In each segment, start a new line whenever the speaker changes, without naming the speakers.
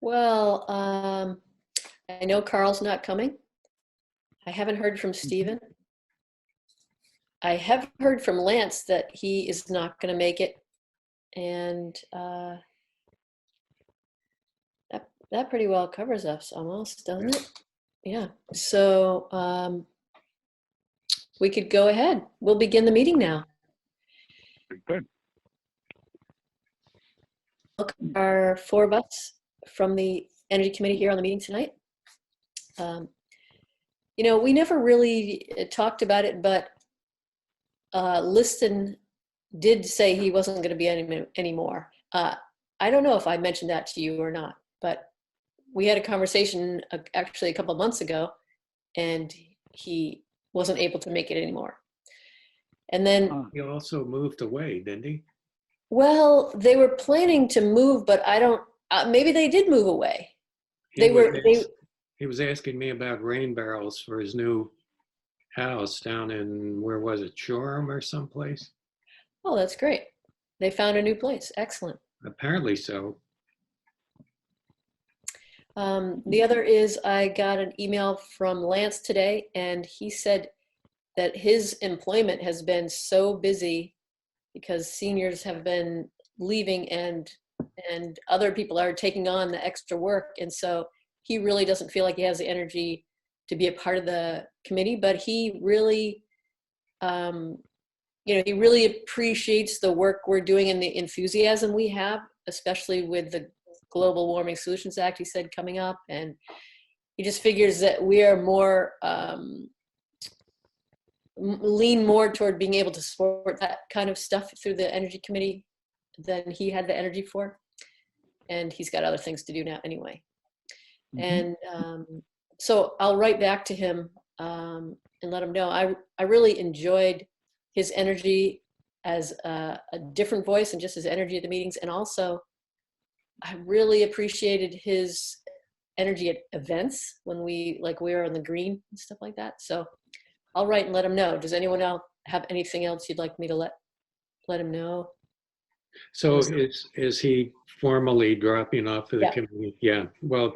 Well, I know Carl's not coming. I haven't heard from Stephen. I have heard from Lance that he is not going to make it, and that pretty well covers us almost, doesn't it? Yeah. So we could go ahead. We'll begin the meeting now.
Good.
Our four of us from the Energy Committee here on the meeting tonight. You know, we never really talked about it, but Liston did say he wasn't going to be anymore. I don't know if I mentioned that to you or not, but we had a conversation actually a couple of months ago, and he wasn't able to make it anymore. And then
he also moved away, didn't he?
Well, they were planning to move, but I don't. Maybe they did move away. He
was asking me about rain barrels for his new house down in, where was it, Shoreham or someplace?
Oh, that's great. They found a new place. Excellent.
Apparently so.
The other is I got an email from Lance today, and he said that his employment has been so busy because seniors have been leaving and other people are taking on the extra work. And so he really doesn't feel like he has the energy to be a part of the committee, but he really, he really appreciates the work we're doing and the enthusiasm we have, especially with the Global Warming Solutions Act, he said, coming up. And he just figures that we are more, lean more toward being able to support that kind of stuff through the Energy Committee than he had the energy for. And he's got other things to do now anyway. Mm-hmm. And so I'll write back to him and let him know. I really enjoyed his energy as a different voice and just his energy at the meetings. And also, I really appreciated his energy at events when we were on the green and stuff like that. So I'll write and let him know. Does anyone else have anything else you'd like me to let him know?
So is he formally dropping off of the committee? Yeah. Well,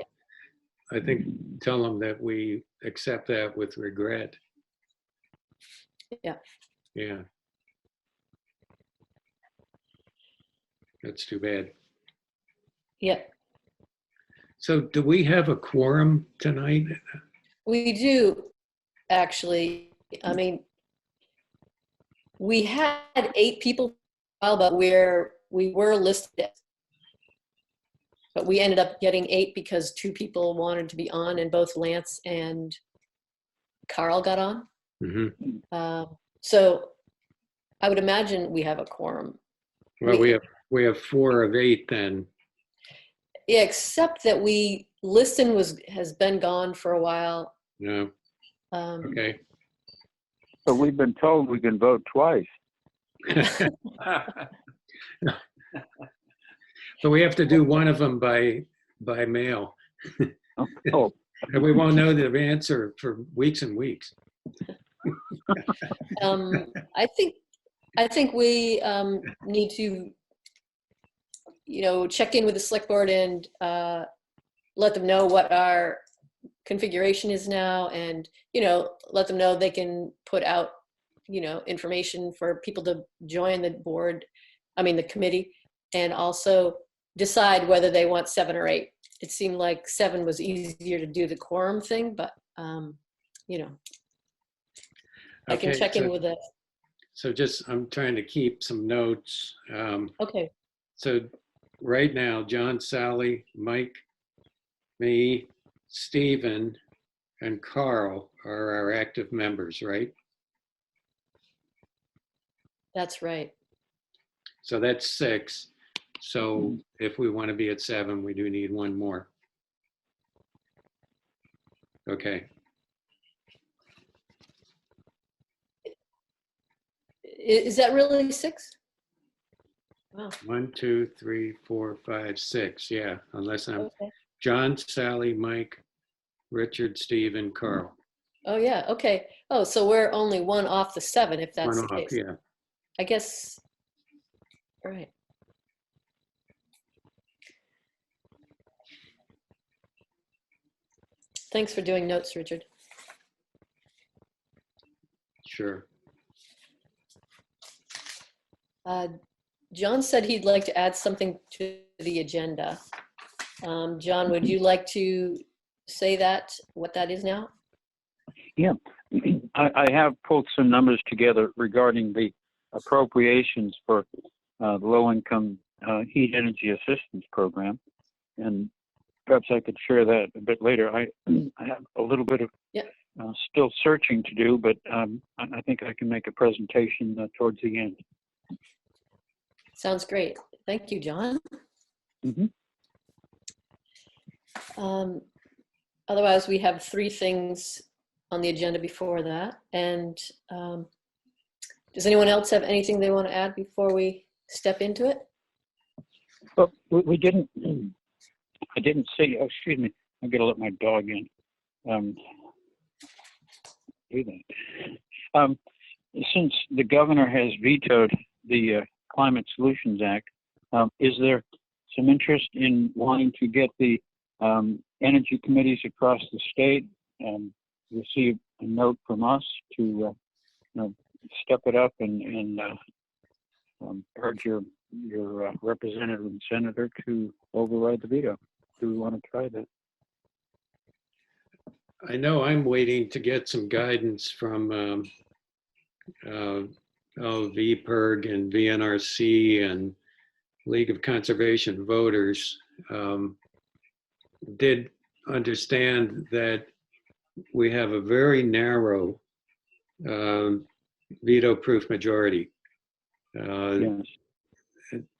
I think tell him that we accept that with regret.
Yeah.
Yeah. That's too bad.
Yeah.
So do we have a quorum tonight?
We do, actually. I mean, we had 8 people, but we were listed, but we ended up getting 8 because 2 people wanted to be on, and both Lance and Carl got on. Mm-hmm. So I would imagine we have a quorum.
Well, we have 4 of 8 then.
Yeah, except that Liston has been gone for a while.
Yeah. Okay.
So we've been told we can vote twice.
But we have to do one of them by mail.
Oh.
And we won't know the answer for weeks and weeks.
I think we need to, check in with the select board and let them know what our configuration is now, and let them know they can put out information for people to join the board, the committee, and also decide whether they want 7 or 8. It seemed like 7 was easier to do the quorum thing, but I can check in with it.
So I'm trying to keep some notes.
Okay.
So right now, John, Sally, Mike, me, Stephen, and Carl are our active members, right?
That's right.
So that's 6. So if we want to be at 7, we do need 1 more. Okay.
Is that really 6? Wow.
1, 2, 3, 4, 5, 6. Yeah, unless I'm
okay.
John, Sally, Mike, Richard, Stephen, Carl.
Oh yeah. Okay. Oh, so we're only 1 off the 7, if that's
1
the
off,
case.
yeah.
I guess. All right. Thanks for doing notes, Richard.
Sure.
John said he'd like to add something to the agenda. John, would you like to say that, what that is now?
Yeah, I have pulled some numbers together regarding the appropriations for the low-income heat energy assistance program, and perhaps I could share that a bit later. I have a little bit of still searching to do, but I think I can make a presentation towards the end.
Sounds great. Thank you, John.
Mm-hmm.
Otherwise, we have 3 things on the agenda before that. And does anyone else have anything they want to add before we step into it?
Well, we didn't, I didn't see, oh, excuse me, I gotta let my dog in. Do that. Since the governor has vetoed the Climate Solutions Act, is there some interest in wanting to get the energy committees across the state receive a note from us to step it up and urge your representative and senator to override the veto? Do we want to try that?
I know I'm waiting to get some guidance from VPIRG and VNRC and League of Conservation Voters. Did understand that we have a very narrow veto-proof majority.
Yes.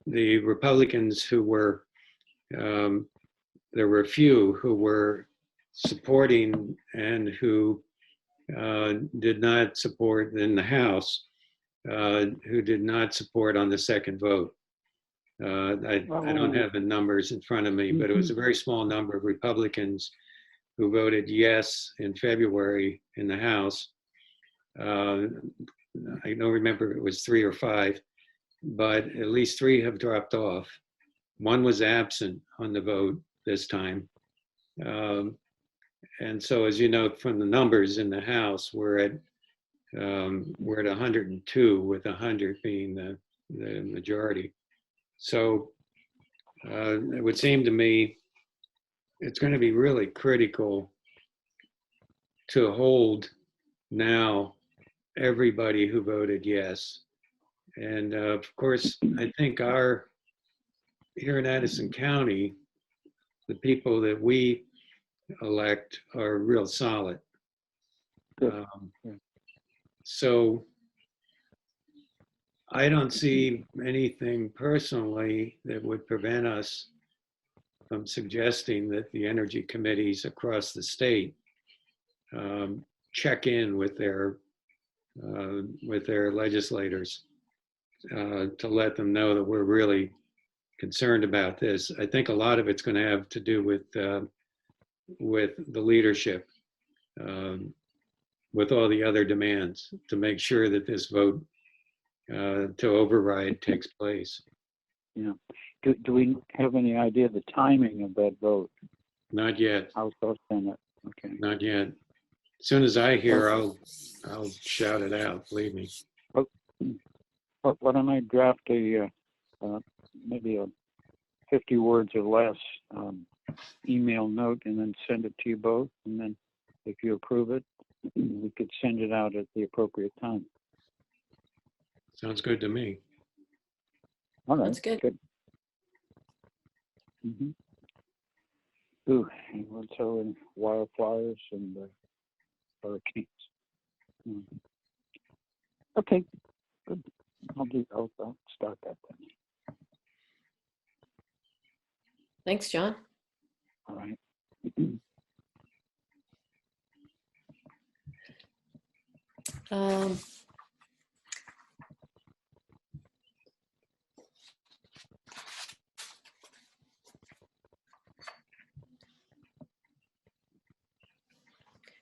The Republicans who were, there were a few who were supporting and who did not support in the House, who did not support on the second vote. I don't have the numbers in front of me, but it was a very small number of Republicans who voted yes in February in the House. I don't remember if it was 3 or 5, but at least 3 have dropped off. 1 was absent on the vote this time. And so, as you know from the numbers in the House, we're at 102, with 100 being the majority. So it would seem to me it's going to be really critical to hold now everybody who voted yes. And of course, I think here in Addison County, the people that we elect are real solid. So I don't see anything personally that would prevent us from suggesting that the energy committees across the state check in with their legislators to let them know that we're really concerned about this. I think a lot of it's going to have to do with the leadership, with all the other demands, to make sure that this vote to override takes place.
Yeah. Do we have any idea of the timing of that vote?
Not yet.
House or Senate? Okay.
Not yet. As soon as I hear, I'll shout it out. Believe me.
Why don't I draft maybe a 50 words or less email note and then send it to you both, and then if you approve it, we could send it out at the appropriate time.
Sounds good to me.
All right.
That's good.
Mm-hmm. Ooh, and also in wildfires and hurricanes. Okay, good. I'll start that then.
Thanks, John.
All right.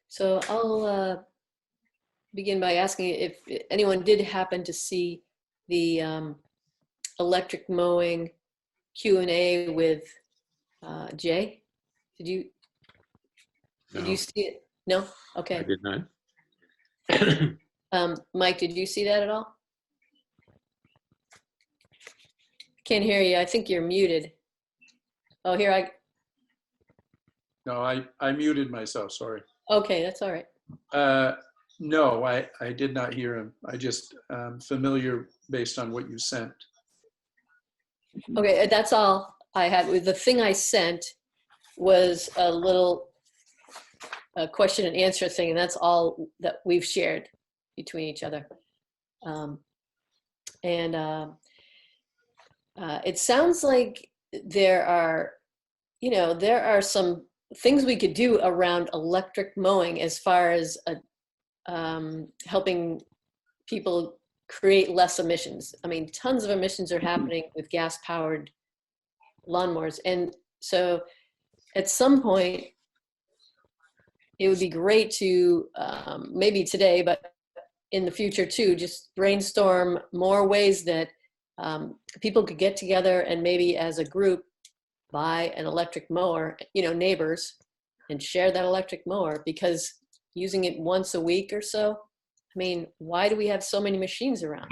So I'll begin by asking if anyone did happen to see the electric mowing Q&A with Jay. Did you? Did
No,
you see it? No?
I
Okay.
did not.
Mike, did you see that at all? Can't hear you. I think you're muted. Oh, here
No, I muted myself, sorry.
okay, that's all right.
No, I did not hear him. I just familiar based on what you sent.
Okay, that's all I had. The thing I sent was a little question and answer thing, and that's all that we've shared between each other. It sounds like there are some things we could do around electric mowing as far as helping people create less emissions. I mean, tons of emissions are happening with gas-powered lawnmowers. And so at some point, it would be great to, maybe today, but in the future too, just brainstorm more ways that people could get together and maybe as a group buy an electric mower, neighbors, and share that electric mower, because using it once a week or so, I mean, why do we have so many machines around?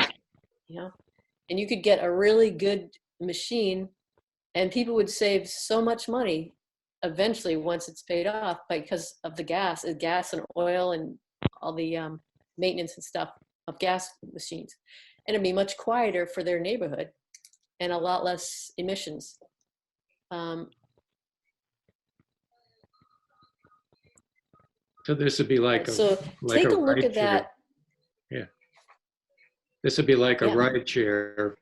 And you could get a really good machine and people would save so much money eventually once it's paid off because of the gas and oil and all the maintenance and stuff of gas machines. And it'd be much quieter for their neighborhood and a lot less emissions.
So this would be like
take a look at that.
Yeah. This would be like a
Yeah.
ride share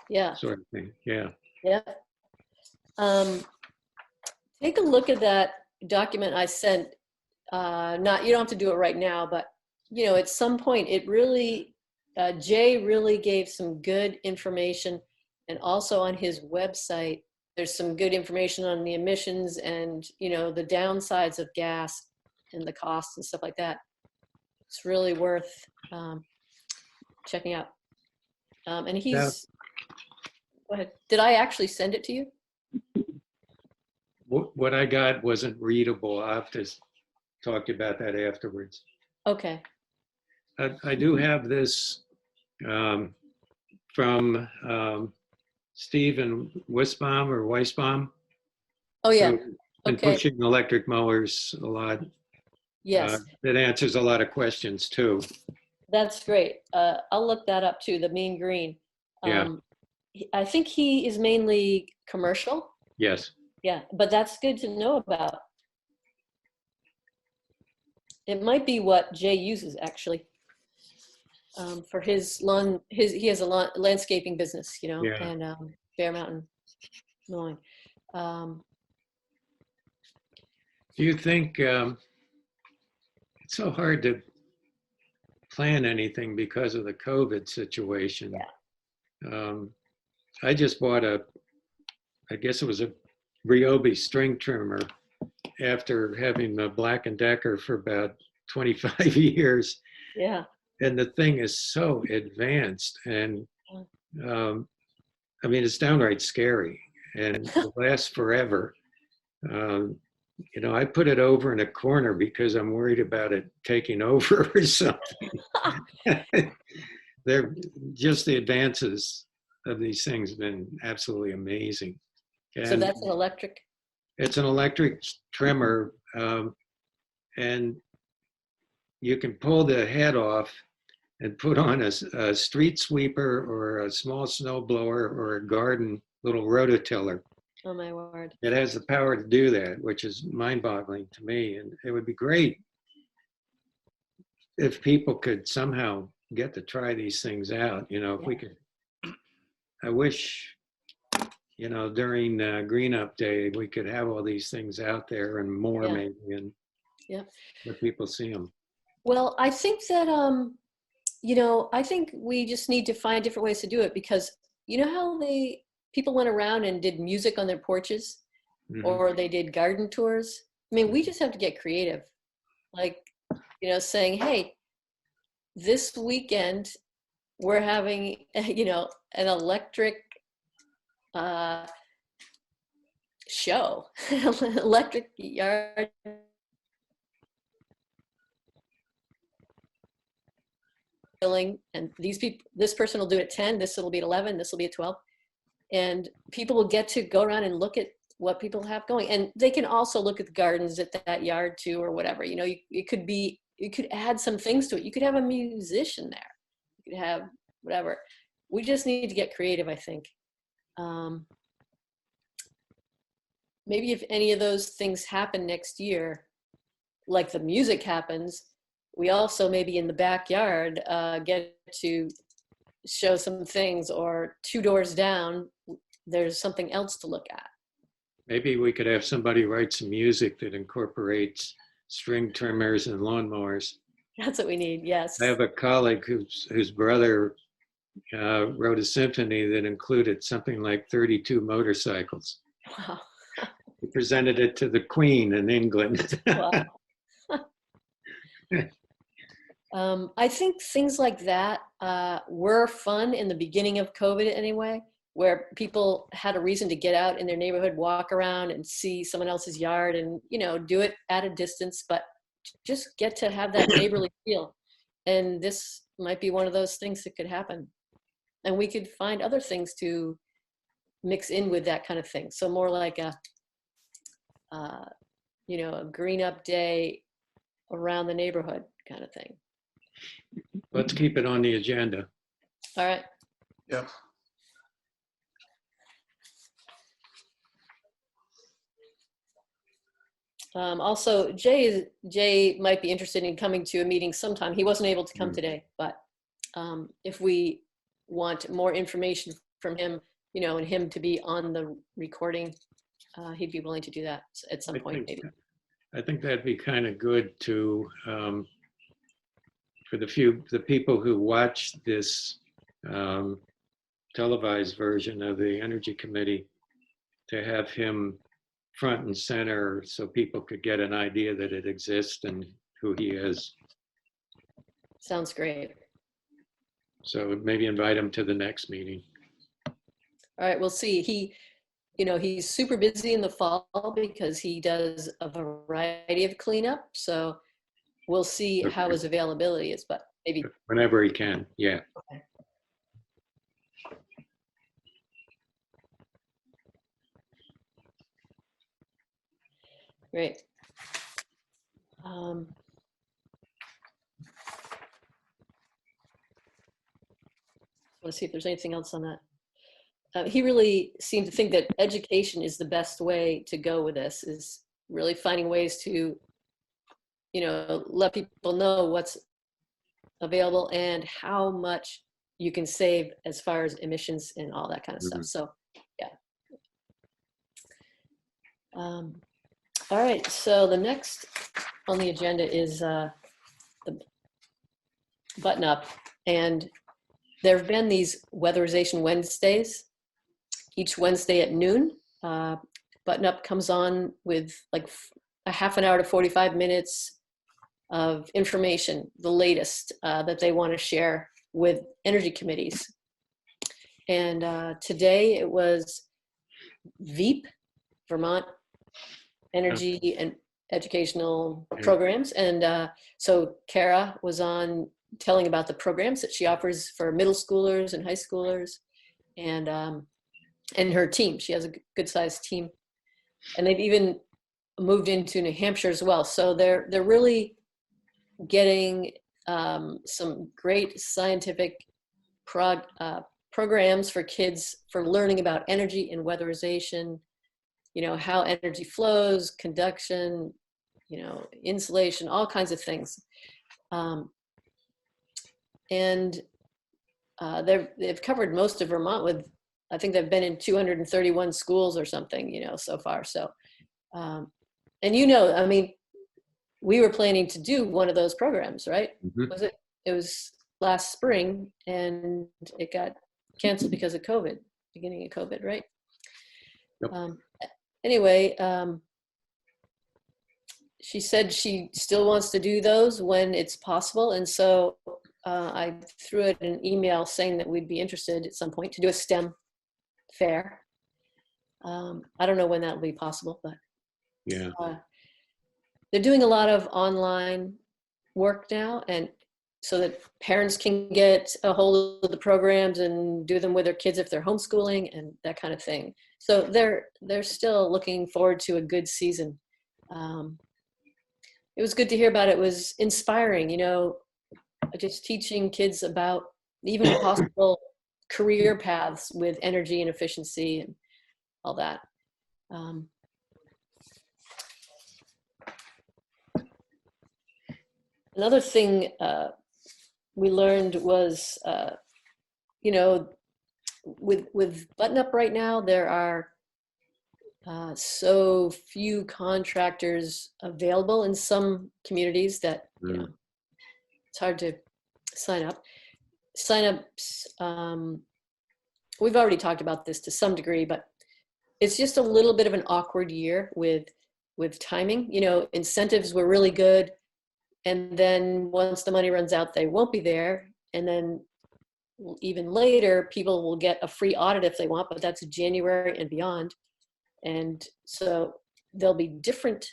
Yeah.
sort of thing. Yeah.
Yeah. Take a look at that document I sent. You don't have to do it right now, but at some point, it really, Jay really gave some good information, and also on his website, there's some good information on the emissions and the downsides of gas and the costs and stuff like that. It's really worth checking out. And he's, go ahead. Did I actually send it to you?
What I got wasn't readable. I'll have to talk to you about that afterwards.
Okay.
I do have this from Stephen Weisbaum.
Oh yeah.
Who's been
Okay.
pushing electric mowers a lot.
Yes.
That answers a lot of questions too.
That's great. I'll look that up too, the Mean Green.
Yeah.
I think he is mainly commercial.
Yes.
Yeah, but that's good to know about. It might be what Jay uses actually for his lawn. He has a landscaping business,
Yeah.
and Bear Mountain mowing.
Do you think it's so hard to plan anything because of the COVID situation?
Yeah.
I just bought I guess it was a Ryobi string trimmer after having a Black & Decker for about 25 years.
Yeah.
And the thing is so advanced, and I mean, it's downright scary, and it lasts forever. I put it over in a corner because I'm worried about it taking over or something. They're just the advances of these things have been absolutely amazing. And
So that's an electric?
It's an electric trimmer, and you can pull the head off and put on a street sweeper or a small snow blower or a garden little rototiller.
Oh my word.
It has the power to do that, which is mind-boggling to me. And it would be great if people could somehow get to try these things out. If we could. I wish, during Green Up Day, we could have all these things out there and more maybe, and let people see them.
Well, I think that, I think we just need to find different ways to do it, because how people went around and did music on their porches, or they did garden tours. I mean, we just have to get creative, like, saying, hey, this weekend we're having, an electric show, electric yard willing, and this person will do it at 10, this will be at 11, this will be at 12. And people will get to go around and look at what people have going. And they can also look at the gardens at that yard too, or whatever. You know, you could add some things to it. You could have a musician there. You could have whatever. We just need to get creative, I think. Maybe if any of those things happen next year, like the music happens, we also maybe in the backyard get to show some things, or 2 doors down, there's something else to look at.
Maybe we could have somebody write some music that incorporates string trimmers and lawnmowers.
That's what we need, yes.
I have a colleague whose brother wrote a symphony that included something like 32 motorcycles.
Wow.
He presented it to the Queen in England.
Wow. I think things like that were fun in the beginning of COVID anyway, where people had a reason to get out in their neighborhood, walk around and see someone else's yard and, you know, do it at a distance, but just get to have that neighborly feel. And this might be one of those things that could happen. And we could find other things to mix in with that kind of thing. So more like a green up day around the neighborhood kind of thing.
Let's keep it on the agenda.
All right.
Yep.
Also, Jay might be interested in coming to a meeting sometime. He wasn't able to come today, but if we want more information from him, you know, and him to be on the recording, he'd be willing to do that at some point, maybe.
I think that'd be kind of good to, for the people who watch this televised version of the Energy Committee, to have him front and center so people could get an idea that it exists and who he is.
Sounds great.
So maybe invite him to the next meeting.
All right, we'll see. He's super busy in the fall because he does a variety of cleanup. So we'll see how his availability is, but maybe
whenever he can. Yeah.
Okay. Great. Let's see if there's anything else on that. He really seemed to think that education is the best way to go with this, is really finding ways to, you know, let people know what's available and how much you can save as far as emissions and all that kind of stuff. So, yeah. All right, so the next on the agenda is the button up, and there have been these weatherization Wednesdays. Each Wednesday at noon, Button Up comes on with like a half an hour to 45 minutes of information, the latest that they want to share with energy committees. And today it was VEEP, Vermont Energy and Educational Programs. And so Kara was on telling about the programs that she offers for middle schoolers and high schoolers, and her team. She has a good sized team, and they've even moved into New Hampshire as well. So they're really getting some great scientific programs for kids for learning about energy and weatherization, you know, how energy flows, conduction, you know, insulation, all kinds of things. And they've covered most of Vermont with, I think they've been in 231 schools or something, you know, so far. So, and you know, I mean, we were planning to do one of those programs, right? Was it? It was last spring, and it got canceled because of COVID, beginning of COVID, right?
Yep.
Anyway, she said she still wants to do those when it's possible, and so I threw it an email saying that we'd be interested at some point to do a STEM fair. I don't know when that'll be possible, but
yeah,
they're doing a lot of online work now, and so that parents can get a hold of the programs and do them with their kids if they're homeschooling and that kind of thing. So they're still looking forward to a good season. It was good to hear about it. It was inspiring, you know, just teaching kids about even possible career paths with energy and efficiency and all that. Another thing we learned was, you know, with Button Up right now, there are so few contractors available in some communities that, you know, it's hard to sign up. Sign-ups, we've already talked about this to some degree, but it's just a little bit of an awkward year with timing. You know, incentives were really good, and then once the money runs out, they won't be there. And then even later, people will get a free audit if they want, but that's January and beyond. And so there'll be different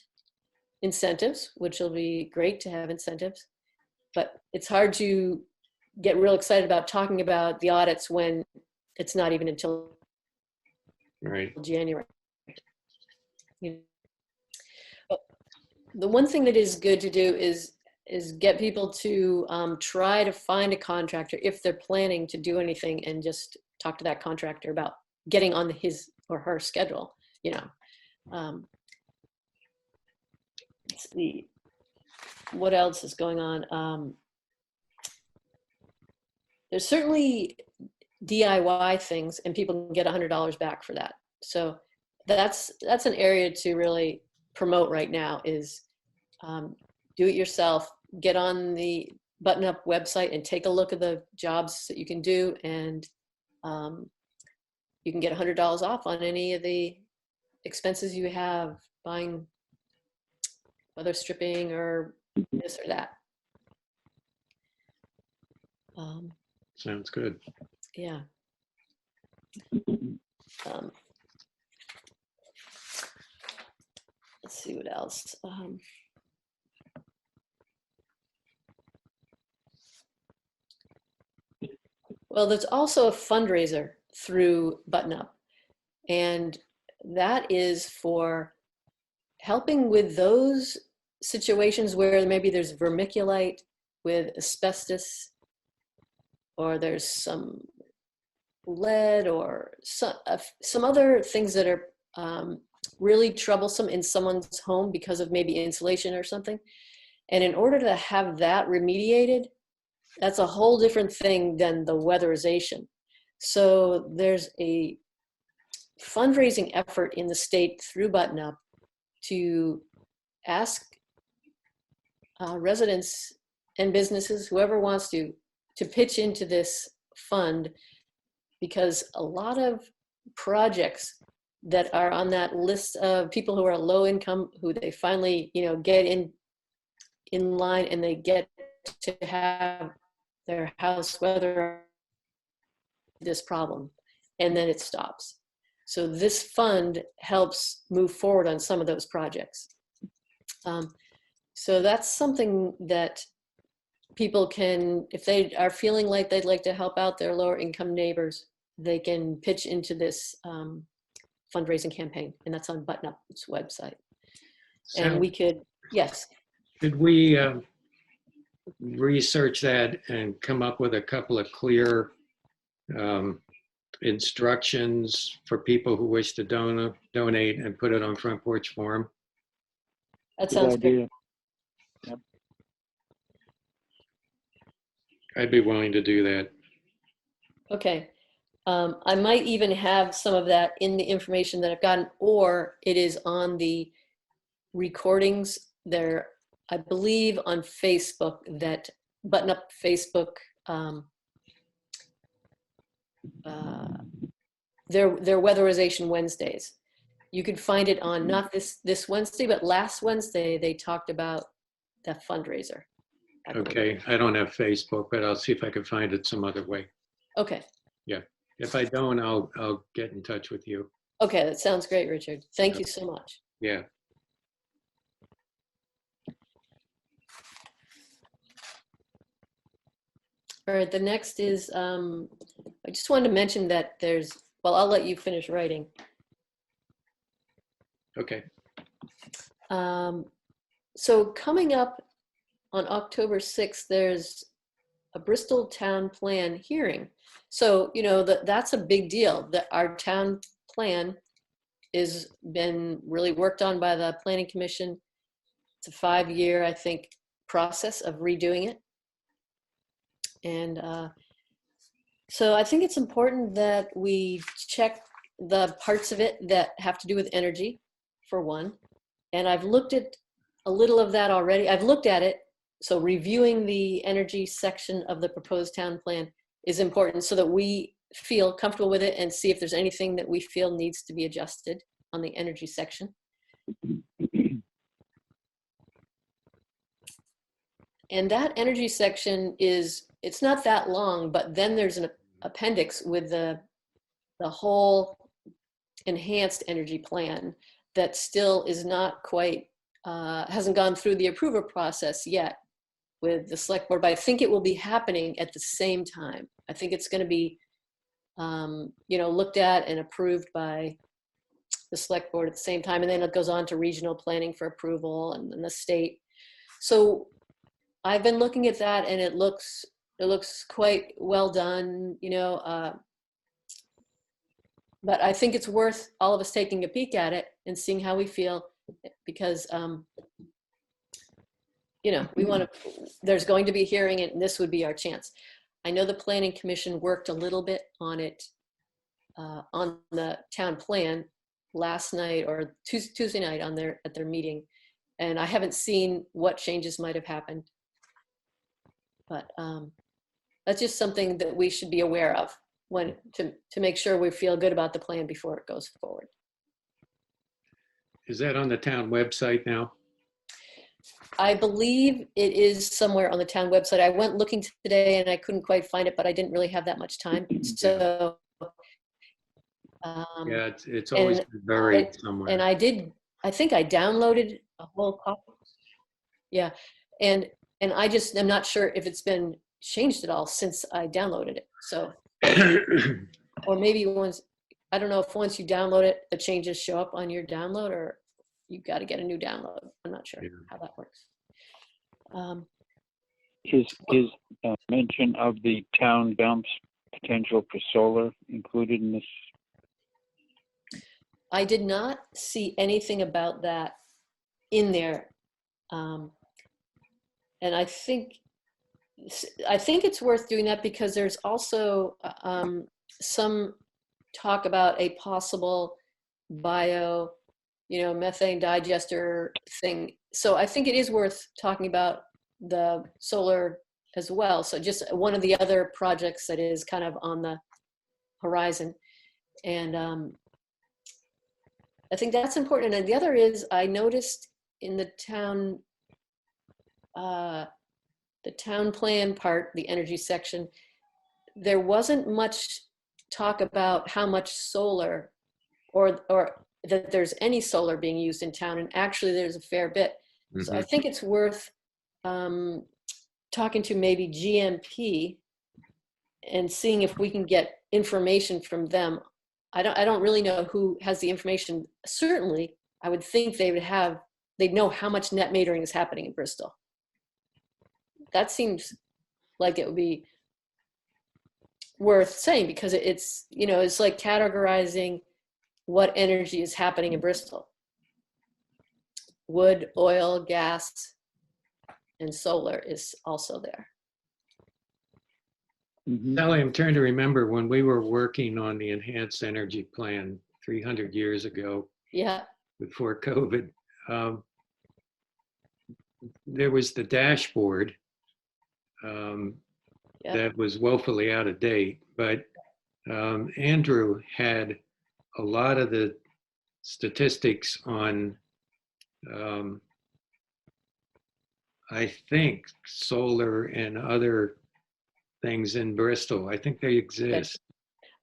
incentives, which will be great to have incentives, but it's hard to get real excited about talking about the audits when it's not even until January. You know, but the one thing that is good to do is get people to try to find a contractor if they're planning to do anything, and just talk to that contractor about getting on his or her schedule. You know, let's see, what else is going on? There's certainly DIY things, and people can get $100 back for that. So that's an area to really promote right now, is do it yourself. Get on the Button Up website and take a look at the jobs that you can do, and you can get $100 off on any of the expenses you have, buying, whether stripping or this or that.
Sounds good.
Yeah. Let's see what else. Well, there's also a fundraiser through Button Up, and that is for helping with those situations where maybe there's vermiculite with asbestos, or there's some lead, or some other things that are really troublesome in someone's home because of maybe insulation or something. And in order to have that remediated, that's a whole different thing than the weatherization. So there's a fundraising effort in the state through Button Up to ask residents and businesses, whoever wants to pitch into this fund, because a lot of projects that are on that list of people who are low income, who they finally, you know, get in line and they get to have their house weather this problem, and then it stops. So this fund helps move forward on some of those projects. So that's something that people can, if they are feeling like they'd like to help out their lower income neighbors, they can pitch into this fundraising campaign, and that's on Button Up's website. And we could, yes.
Could we research that and come up with a couple of clear instructions for people who wish to donate and put it on Front Porch Forum?
That sounds good.
Yep.
I'd be willing to do that.
Okay. I might even have some of that in the information that I've gotten, or it is on the recordings there, I believe, on Facebook, that Button Up Facebook, their weatherization Wednesdays. You could find it on not this Wednesday, but last Wednesday they talked about that fundraiser.
Okay, I don't have Facebook, but I'll see if I can find it some other way.
Okay.
Yeah, if I don't, I'll get in touch with you.
Okay, that sounds great, Richard. Thank you so much.
Yeah.
All right, the next is, I just wanted to mention that there's, well, I'll let you finish writing.
Okay.
So coming up on October 6th, there's a Bristol town plan hearing. So, you know, that's a big deal, that our town plan is been really worked on by the Planning Commission. It's a 5-year, I think, process of redoing it. And so I think it's important that we check the parts of it that have to do with energy, for one. And I've looked at a little of that already. I've looked at it. So reviewing the energy section of the proposed town plan is important so that we feel comfortable with it and see if there's anything that we feel needs to be adjusted on the energy section. And that energy section is, it's not that long, but then there's an appendix with the whole enhanced energy plan that still is not quite, hasn't gone through the approval process yet with the select board, but I think it will be happening at the same time. I think it's going to be, you know, looked at and approved by the select board at the same time, and then it goes on to regional planning for approval and then the state. So I've been looking at that, and it looks quite well done, you know. But I think it's worth all of us taking a peek at it and seeing how we feel, because you know, we want to. There's going to be a hearing, and this would be our chance. I know the Planning Commission worked a little bit on it, on the town plan last night or Tuesday night at their meeting, and I haven't seen what changes might have happened. But that's just something that we should be aware of when to make sure we feel good about the plan before it goes forward.
Is that on the town website now?
I believe it is somewhere on the town website. I went looking today and I couldn't quite find it, but I didn't really have that much time. So
yeah, it's always been buried somewhere.
And I think I downloaded a whole copy. Yeah, and I just am not sure if it's been changed at all since I downloaded it. So, or maybe once, I don't know if once you download it, the changes show up on your download, or you got to get a new download. I'm not sure how that works.
Is mention of the town bounce potential for solar included in this?
I did not see anything about that in there. And I think it's worth doing that because there's also some talk about a possible methane digester thing. So I think it is worth talking about the solar as well. So just one of the other projects that is kind of on the horizon. And I think that's important. And the other is, I noticed in the town plan part, the energy section, there wasn't much talk about how much solar or that there's any solar being used in town. And actually there's a fair bit. Mm-hmm. So I think it's worth talking to maybe GMP and seeing if we can get information from them. I don't really know who has the information. Certainly, I would think they'd know how much net metering is happening in Bristol. That seems like it would be worth saying, because it's like categorizing what energy is happening in Bristol. Wood, oil, gas, and solar is also there.
Mm-hmm. Sally, I'm trying to remember when we were working on the enhanced energy plan 300 years ago.
Yeah. Before
COVID, there was the dashboard that was woefully out of date, but Andrew had a lot of the statistics on, I think, solar and other things in Bristol. I think they exist.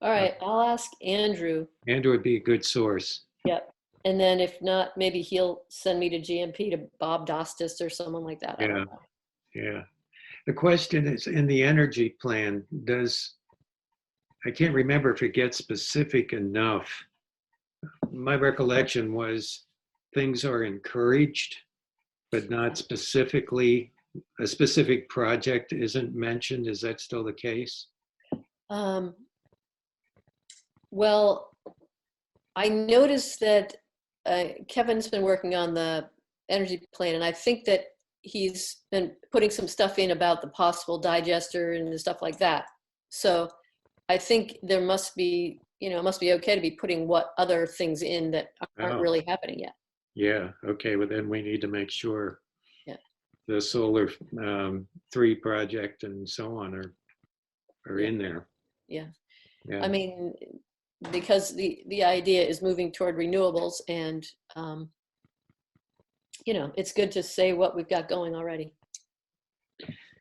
All right, I'll ask Andrew.
Andrew would be a good source.
Yep. And then if not, maybe he'll send me to GMP, to Bob Dostis or someone like that.
Yeah. Yeah. The question is, in the energy plan, I can't remember if it gets specific enough. My recollection was things are encouraged, but not specifically, a specific project isn't mentioned. Is that still the case?
Well, I noticed that Kevin's been working on the energy plan, and I think that he's been putting some stuff in about the possible digester and stuff like that. So I think there must be, it must be okay to be putting what other things in that aren't really happening yet.
Yeah. Okay. Well, then we need to make sure
Yeah.
the solar 3 project and so on are in there.
Yeah.
Yeah.
I mean, because the idea is moving toward renewables, and it's good to say what we've got going already.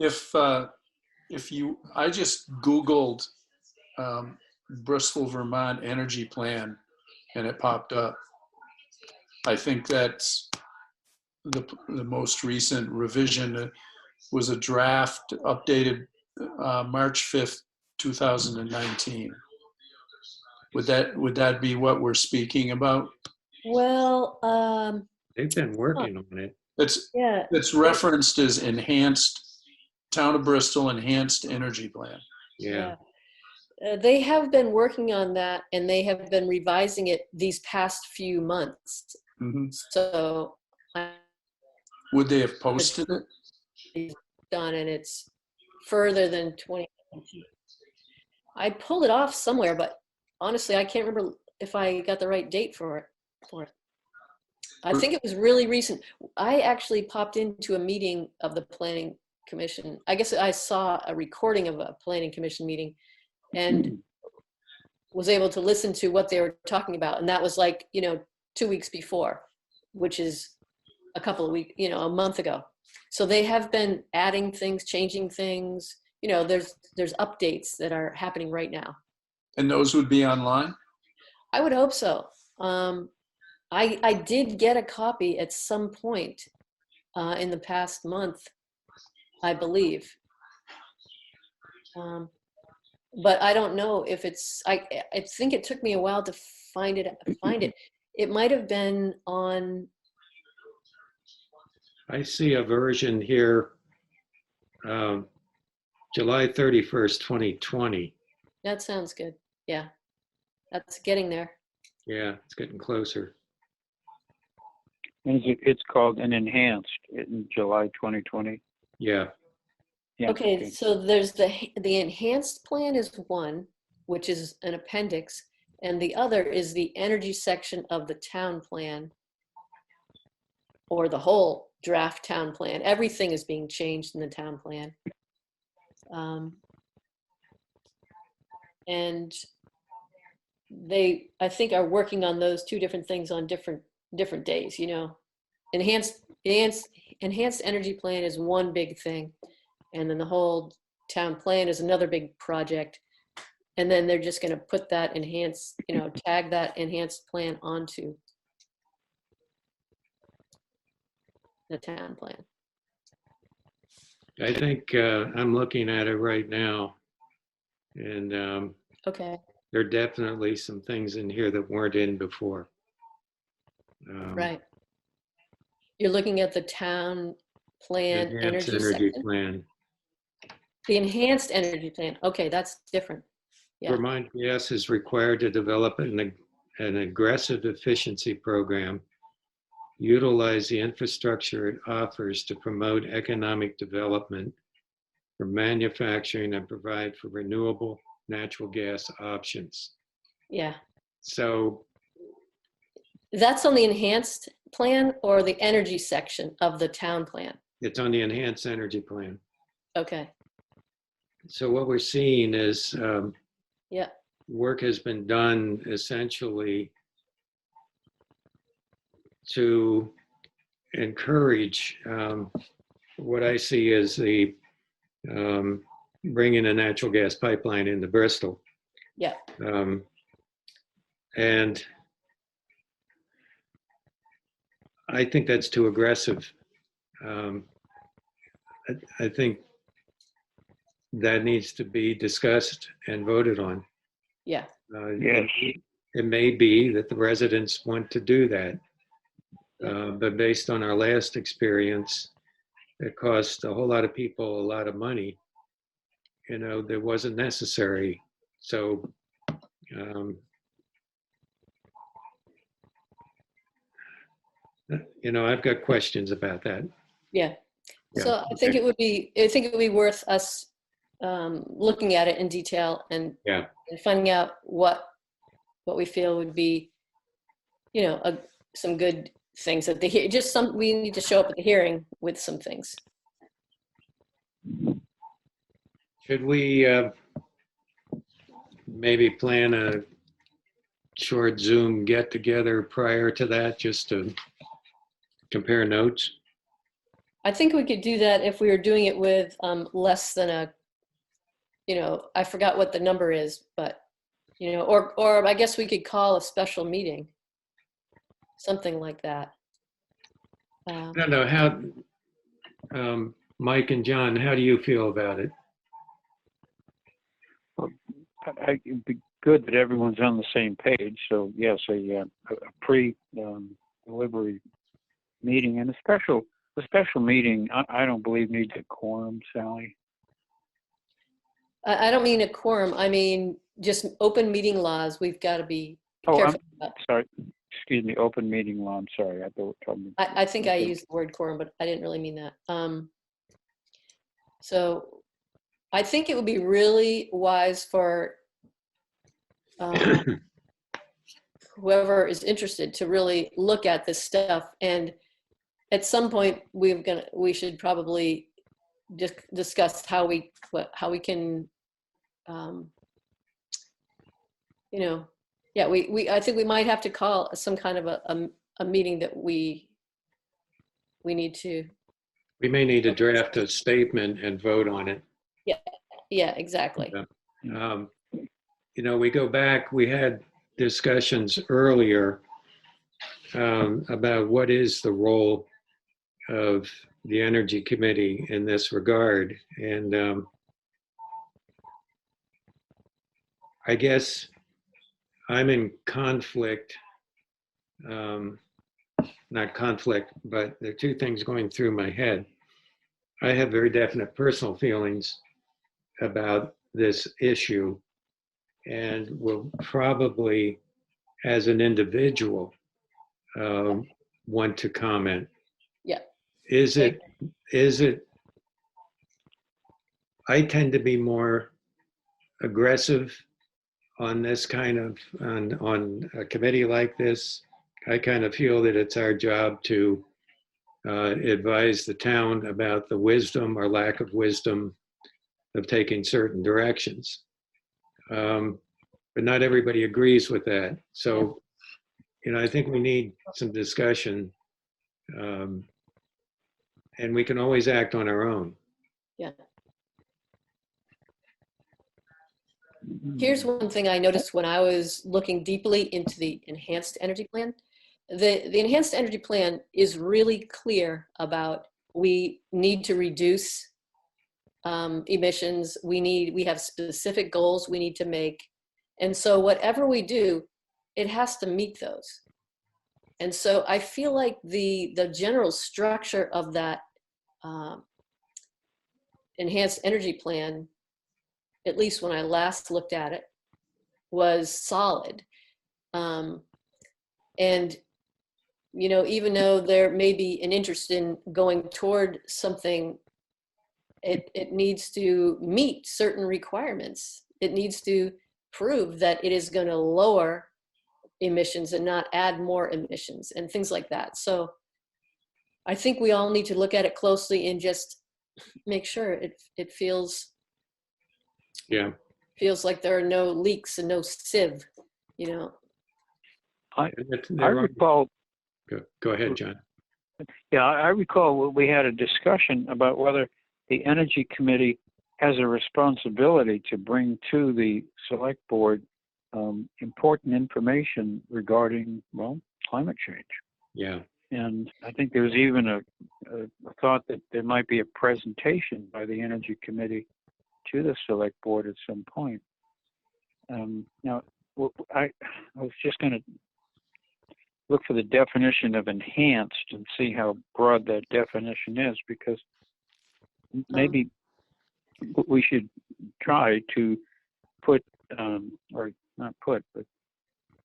I just Googled Bristol, Vermont energy plan, and it popped up. I think that's the most recent revision. Was a draft updated March 5th, 2019. Would that be what we're speaking about?
Well,
They've been working on it.
It's referenced as enhanced Town of Bristol enhanced energy plan.
Yeah.
They have been working on that, and they have been revising it these past few months.
Mm-hmm.
So
would they have posted it?
Done, and it's further than 2019. I pulled it off somewhere, but honestly, I can't remember if I got the right date for it. I think it was really recent. I actually popped into a meeting of the Planning Commission. I guess I saw a recording of a Planning Commission meeting and was able to listen to what they were talking about. And that was like, 2 weeks before, which is a couple of weeks, a month ago. So they have been adding things, changing things. There's updates that are happening right now.
And those would be online?
I would hope so. I did get a copy at some point in the past month, I believe. But I don't know if it's, I think it took me a while to find it. It might have been on.
I see a version here, July 31st, 2020.
That sounds good. Yeah, that's getting there.
Yeah, it's getting closer.
And it's called an enhanced in July 2020.
Yeah.
Yeah.
Okay, so there's the enhanced plan is one, which is an appendix, and the other is the energy section of the town plan, or the whole draft town plan. Everything is being changed in the town plan. And they, I think, are working on those two different things on different days. Enhanced energy plan is one big thing, and then the whole town plan is another big project. And then they're just going to put that enhanced, tag that enhanced plan onto the town plan.
I think I'm looking at it right now, and
Okay.
there are definitely some things in here that weren't in before.
Right. You're looking at the town plan
Enhanced
energy
energy
section?
plan.
The enhanced energy plan. Okay, that's different. Yeah.
Vermont Gas is required to develop an aggressive efficiency program, utilize the infrastructure it offers to promote economic development for manufacturing, and provide for renewable natural gas options.
Yeah.
So
That's on the enhanced plan or the energy section of the town plan?
it's on the enhanced energy plan.
Okay.
So what we're seeing is
Yeah.
work has been done essentially to encourage what I see as the bringing a natural gas pipeline into Bristol.
Yeah.
And I think that's too aggressive. I think that needs to be discussed and voted on.
Yeah.
Yes.
It may be that the residents want to do that.
Yeah.
But based on our last experience, it cost a whole lot of people a lot of money, that wasn't necessary. So, I've got questions about that.
Yeah.
Yeah,
So I think
okay.
it would be worth us looking at it in detail and
Yeah,
finding out what we feel would be, some good things at the we need to show up at the hearing with some things.
should we maybe plan a short Zoom get together prior to that, just to compare notes?
I think we could do that if we were doing it with less than I forgot what the number is, but, or I guess we could call a special meeting, something like that.
I don't know how, Mike and John, how do you feel about it?
It'd be good that everyone's on the same page. So yes, a pre-delivery meeting and a special meeting. I don't believe needs a quorum, Sally.
I don't mean a quorum. I mean, just open meeting laws. We've got to be careful about.
Sorry. Excuse me. Open meeting law. I'm sorry.
I think I used the word quorum, but I didn't really mean that. So I think it would be really wise for whoever is interested to really look at this stuff. And at some point, we should probably just discuss how we can, I think we might have to call some kind of a meeting that we need to.
We may need to draft a statement and vote on it.
Yeah, exactly.
We go back, we had discussions earlier about what is the role of the Energy Committee in this regard. And I guess I'm in conflict, not conflict, but there are two things going through my head. I have very definite personal feelings about this issue and will probably, as an individual, want to comment.
Yeah.
Is it, I tend to be more aggressive on this kind of, on a committee like this. I kind of feel that it's our job to advise the town about the wisdom or lack of wisdom of taking certain directions. But not everybody agrees with that. So, I think we need some discussion, and we can always act on our own.
Yeah. Here's one thing I noticed when I was looking deeply into the enhanced energy plan. The enhanced energy plan is really clear about we need to reduce emissions. We have specific goals we need to make. And so whatever we do, it has to meet those. And so I feel like the general structure of that enhanced energy plan, at least when I last looked at it, was solid. And, even though there may be an interest in going toward something, it needs to meet certain requirements. It needs to prove that it is going to lower emissions and not add more emissions and things like that. So I think we all need to look at it closely and just make sure it feels like there are no leaks and no sieve,
I recall.
Go ahead, John.
Yeah, I recall we had a discussion about whether the Energy Committee has a responsibility to bring to the Select Board important information regarding, climate change.
Yeah.
And I think there was even a thought that there might be a presentation by the Energy Committee to the select board at some point. Now, I was just going to look for the definition of enhanced and see how broad that definition is, because maybe we should try to put, or not put, but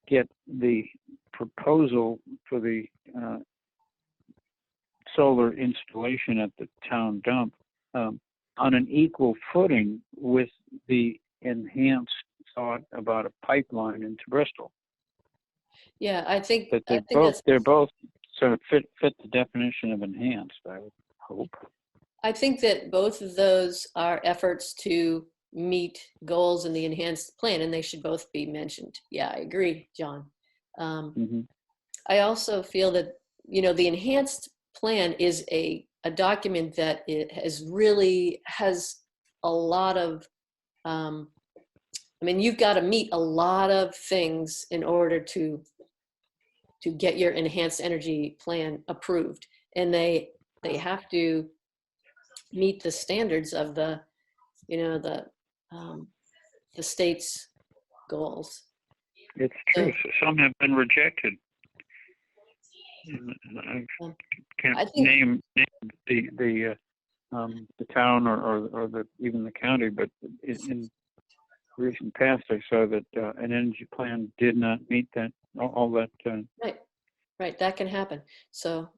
get the proposal for the solar installation at the town dump on an equal footing with the enhanced thought about a pipeline into Bristol.
Yeah, I think
But
that's
they're both sort of fit the definition of enhanced, I would hope.
I think that both of those are efforts to meet goals in the enhanced plan, and they should both be mentioned. Yeah, I agree, John. I also feel that, you know, the enhanced plan is a document that it has a lot of, I mean, you've got to meet a lot of things in order to get your enhanced energy plan approved, and they have to meet the standards of the, you know, the state's goals.
It's true. Some have been rejected. I can't name the town or even the county, but in recent past, I saw that an energy plan did not meet that all that.
Right, that can happen. So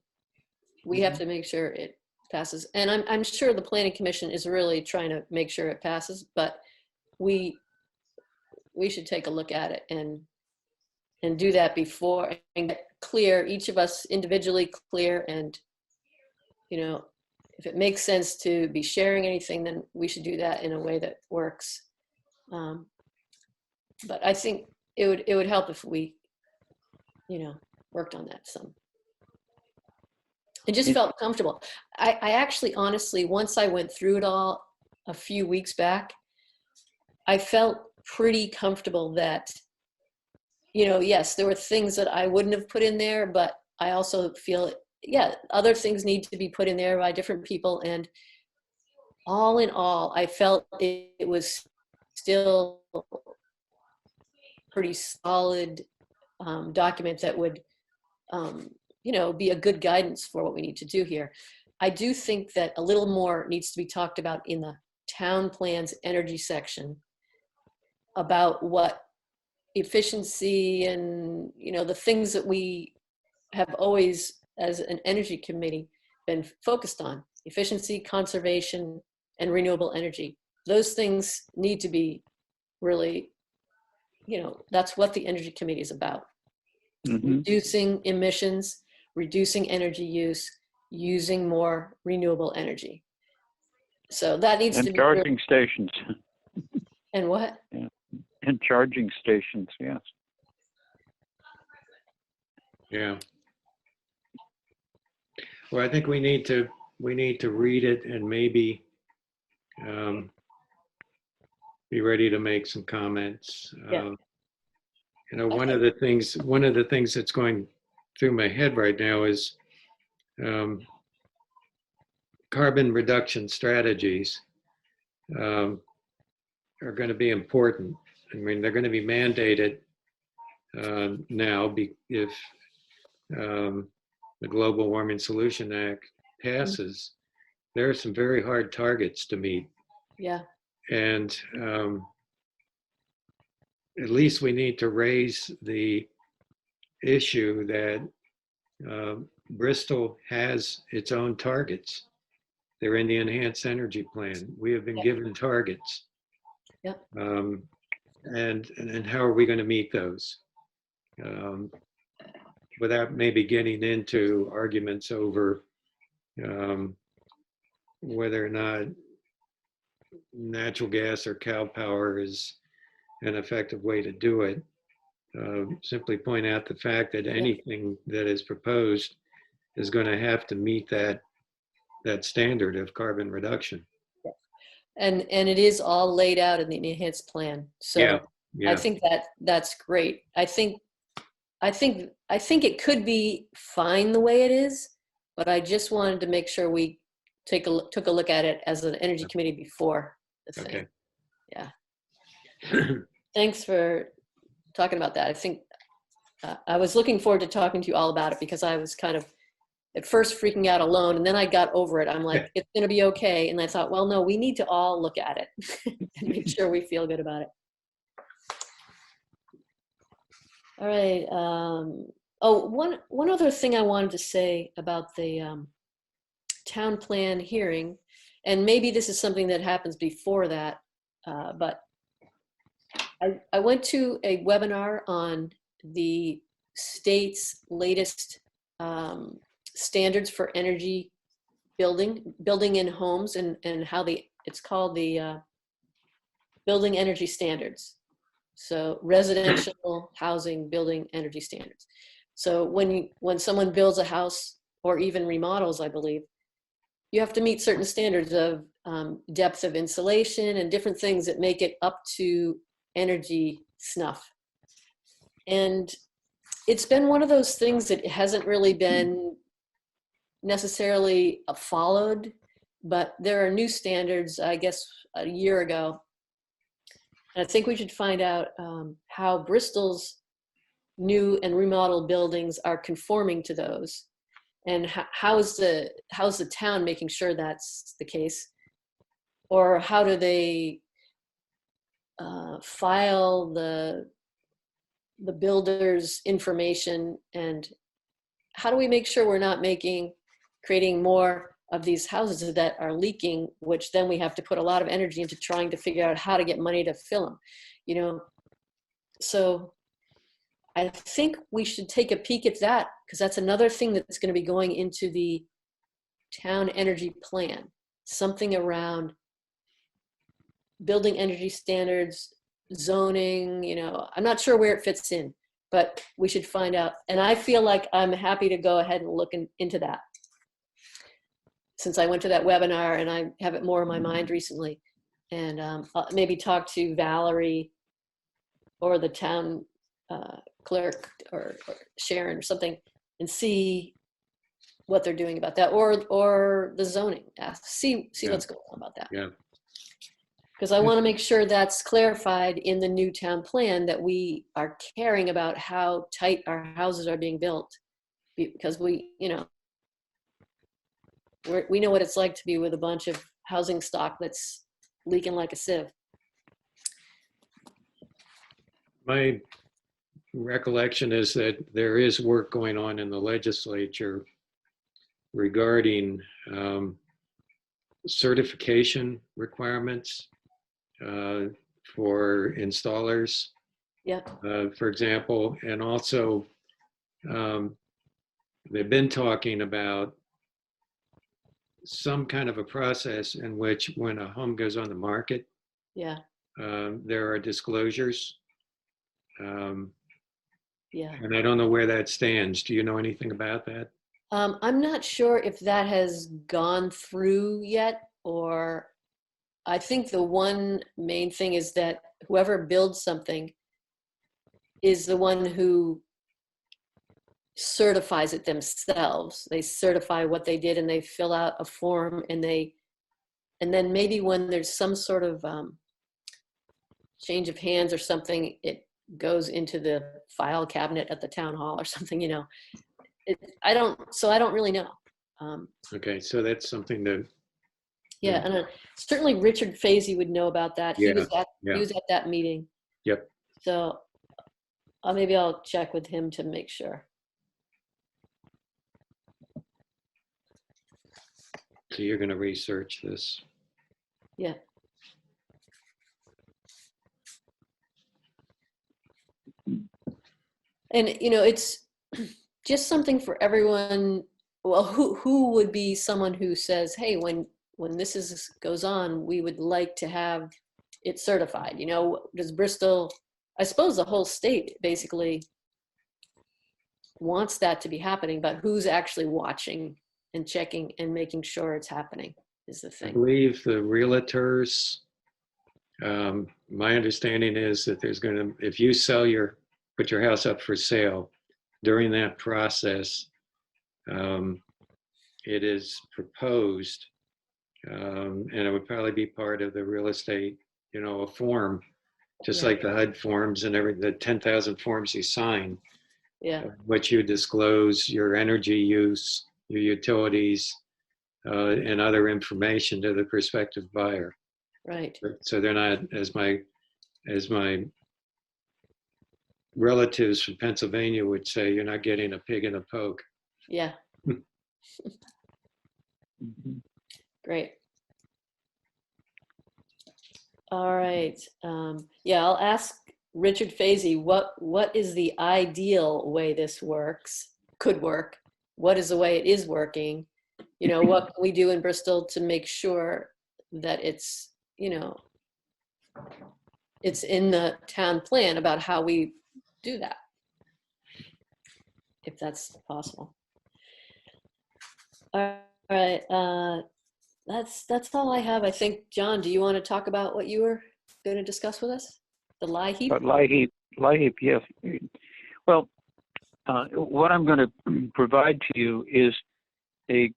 we have to make sure it passes, and I'm sure the Planning Commission is really trying to make sure it passes, but we should take a look at it and do that before and get clear, each of us individually clear, and, you know, if it makes sense to be sharing anything, then we should do that in a way that works. But I think it would help if we, you know, worked on that some. I just felt comfortable. I actually, honestly, once I went through it all a few weeks back, I felt pretty comfortable that, you know, yes, there were things that I wouldn't have put in there, but I also feel, yeah, other things need to be put in there by different people. And all in all, I felt it was still pretty solid document that would, you know, be a good guidance for what we need to do here. I do think that a little more needs to be talked about in the town plans energy section about what efficiency and, you know, the things that we have always, as an energy committee, been focused on: efficiency, conservation, and renewable energy. Those things need to be really, you know, that's what the energy committee is about. Reducing emissions, reducing energy use, using more renewable energy. So that needs to be
charging stations.
And what?
Yeah. And charging stations, yes.
Yeah. Well, I think we need to read it and maybe be ready to make some comments.
Yeah.
You know, one of the things that's going through my head right now is carbon reduction strategies are going to be important. I mean, they're going to be mandated now if the Global Warming Solution Act passes. There are some very hard targets to meet.
Yeah.
And at least we need to raise the issue that Bristol has its own targets. They're in the Enhanced Energy Plan. We have been given targets.
Yep.
And how are we going to meet those? Without maybe getting into arguments over whether or not natural gas or cow power is an effective way to do it. Simply point out the fact that anything that is proposed is going to have to meet that standard of carbon reduction.
And it is all laid out in the enhanced plan. So yeah. I think that's great. I think it could be fine the way it is, but I just wanted to make sure we took a look at it as an energy committee before the thing.
Okay.
Yeah. Thanks for talking about that. I think I was looking forward to talking to you all about it because I was kind of at first freaking out alone, and then I got over it. I'm like, it's going to be okay. And I thought, well, no, we need to all look at it and make sure we feel good about it. All right. Oh, one other thing I wanted to say about the town plan hearing, and maybe this is something that happens before that, but I went to a webinar on the state's latest standards for energy building in homes, and how it's called the building energy standards. So residential housing building energy standards. So when someone builds a house or even remodels, I believe, you have to meet certain standards of depth of insulation and different things that make it up to energy snuff. And it's been one of those things that hasn't really been necessarily followed, but there are new standards, I guess, a year ago. And I think we should find out how Bristol's new and remodeled buildings are conforming to those, and how's the town making sure that's the case, or how do they file the builder's information, and how do we make sure we're not creating more of these houses that are leaking, which then we have to put a lot of energy into trying to figure out how to get money to fill them, you know? So I think we should take a peek at that, because that's another thing that's going to be going into the town energy plan, something around building energy standards, zoning, you know. I'm not sure where it fits in, but we should find out. And I feel like I'm happy to go ahead and look into that, since I went to that webinar and I have it more in my mind recently. And I'll maybe talk to Valerie or the town clerk or Sharon or something, and see what they're doing about that, or the zoning. See what's going on about that.
Yeah.
Because I want to make sure that's clarified in the new town plan, that we are caring about how tight our houses are being built, because we know what it's like to be with a bunch of housing stock that's leaking like a sieve.
My recollection is that there is work going on in the legislature regarding certification requirements for installers,
Yeah.
for example, and also they've been talking about some kind of a process in which, when a home goes on the market,
Yeah.
there are disclosures.
Yeah.
And I don't know where that stands. Do you know anything about that?
I'm not sure if that has gone through yet, or I think the one main thing is that whoever builds something is the one who certifies it themselves. They certify what they did, and they fill out a form, and then maybe when there's some sort of change of hands or something, it goes into the file cabinet at the town hall or something, you know. I don't really know.
Okay, so that's something to.
Yeah, and certainly Richard Fazey would know about that. He was at that meeting.
Yep.
So maybe I'll check with him to make sure.
So you're going to research this.
Yeah. And it's just something for everyone. Well, who would be someone who says, hey, when this goes on, we would like to have it certified? Does Bristol, I suppose the whole state basically wants that to be happening, but who's actually watching and checking and making sure it's happening is the thing.
I believe the realtors, my understanding is that if you put your house up for sale, during that process, it is proposed And it would probably be part of the real estate, a form, just
Yeah.
like the HUD forms and the 10,000 forms you sign,
Yeah.
which you disclose your energy use, your utilities, and other information to the prospective buyer.
Right.
So they're not, as my relatives from Pennsylvania would say, you're not getting a pig in a poke.
Yeah. Great. All right. Yeah, I'll ask Richard Fazy, what is the ideal way this could work? What is the way it is working? What can we do in Bristol to make sure that it's in the town plan about how we do that, if that's possible. All right. That's all I have. I think, John, do you want to talk about what you were going to discuss with us? The lie heap?
Lie heap, yes. Well, what I'm going to provide to you is I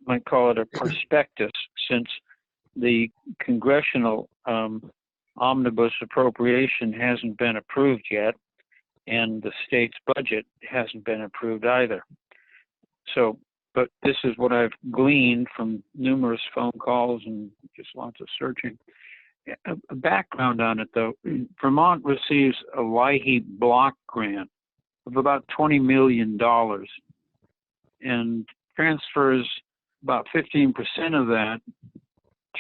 might call it a prospectus, since the congressional omnibus appropriation hasn't been approved yet, and the state's budget hasn't been approved either. So, but this is what I've gleaned from numerous phone calls and just lots of searching. A background on it, though, Vermont receives a LIHEAP block grant of about $20 million and transfers about 15% of that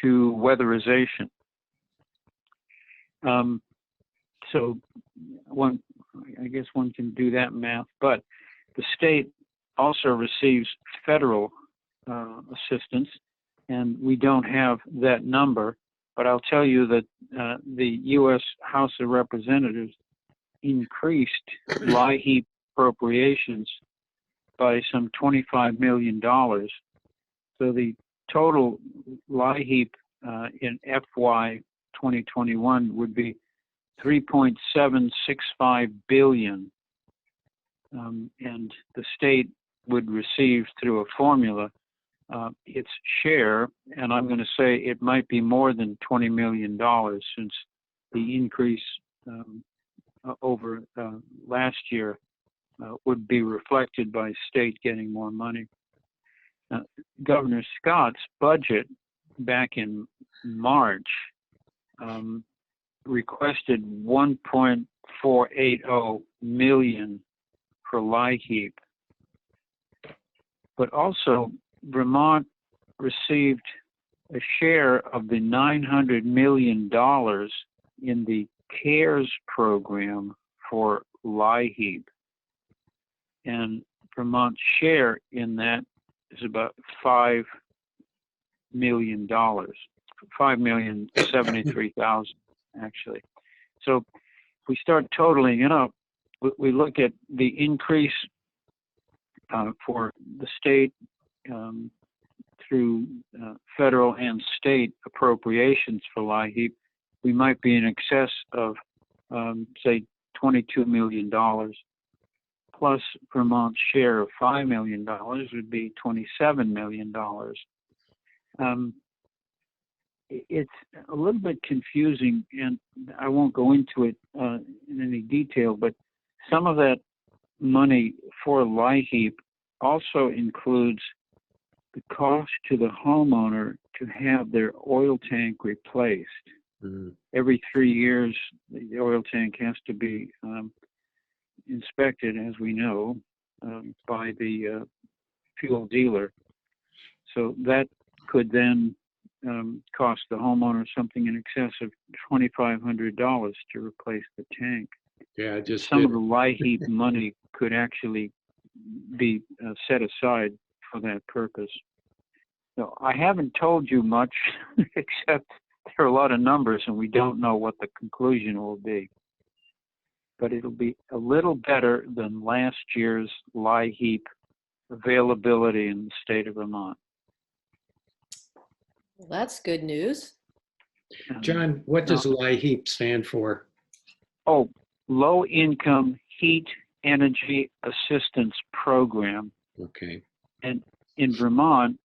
to weatherization. So I guess one can do that math, but the state also receives federal assistance, and we don't have that number. But I'll tell you that the U.S. House of Representatives increased LIHEAP appropriations by some $25 million. So the total LIHEAP in FY 2021 would be $3.765 billion. And the state would receive through a formula its share, and I'm going to say it might be more than $20 million, since the increase over last year would be reflected by state getting more money. Governor Scott's budget back in March requested $1.480 million for LIHEAP, but also Vermont received a share of the $900 million in the CARES program for LIHEAP. And Vermont's share in that is about $5 million, $5,073,000 actually. So if we start totaling it up, we look at the increase for the state through federal and state appropriations for LIHEAP, we might be in excess of, say, $22 million, plus Vermont's share of $5 million would be $27 million. It's a little bit confusing, and I won't go into it in any detail, but some of that money for LIHEAP also includes the cost to the homeowner to have their oil tank replaced. Mm-hmm. Every 3 years, the oil tank has to be inspected, as we know, by the fuel dealer. So that could then cost the homeowner something in excess of $2,500 to replace the tank.
Yeah, just
some of the LIHEAP money could actually be set aside for that purpose. So I haven't told you much, except there are a lot of numbers and we don't know what the conclusion will be. But it'll be a little better than last year's LIHEAP availability in the state of Vermont.
Well, that's good news.
John, what does LIHEAP stand for?
Oh, Low Income Heat Energy Assistance Program.
Okay.
And in Vermont,